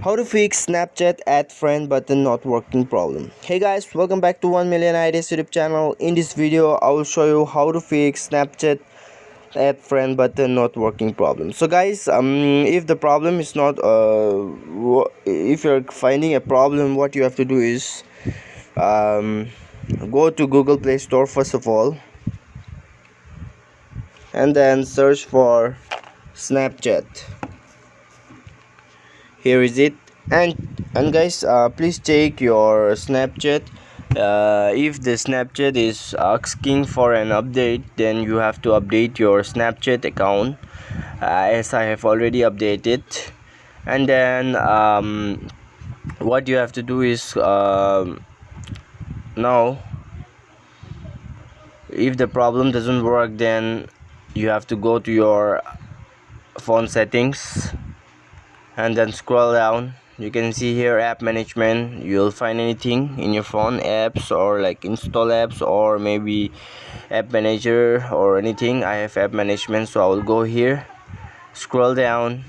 How to fix Snapchat add friend button not working problem. Hey guys, welcome back to 1 million ideas YouTube channel. In this video I will show you how to fix Snapchat add friend button not working problem. So guys, if the problem is not if you're finding a problem, what you have to do is go to Google Play Store first of all, and then search for Snapchat. Here is it. And guys, please check your Snapchat. If the Snapchat is asking for an update, then you have to update your Snapchat account, as I have already updated. And then what you have to do is now, if the problem doesn't work, then you have to go to your phone settings and then scroll down. You can see here app management. You'll find anything in your phone, apps or like install apps or maybe app manager or anything. I have app management, so I will go here, scroll down,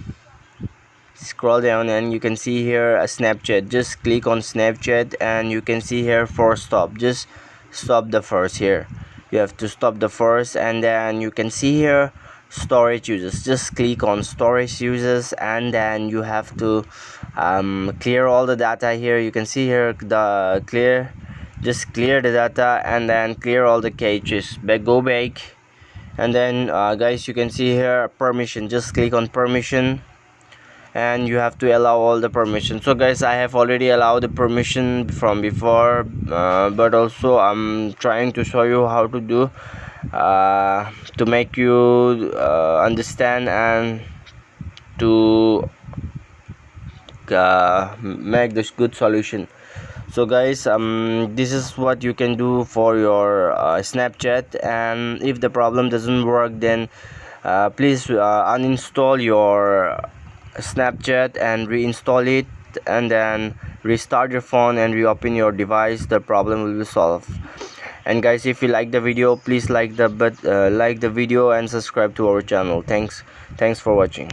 and you can see here a Snapchat. Just click on Snapchat and you can see here for stop. Just stop the first here. You have to stop the first, and then you can see here storage users. Just click on storage users, and then you have to clear all the data here. You can see here the clear. Just clear the data and then clear all the caches. Go back, and then guys, you can see here permission. Just click on permission and you have to allow all the permission. So guys, I have already allowed the permission from before, but also I'm trying to show you how to do to make you understand and to make this good solution. So guys, this is what you can do for your Snapchat. And if the problem doesn't work, then please uninstall your Snapchat and reinstall it, and then restart your phone and reopen your device. The problem will be solved. And guys, if you like the video, please like the video and subscribe to our channel. Thanks for watching.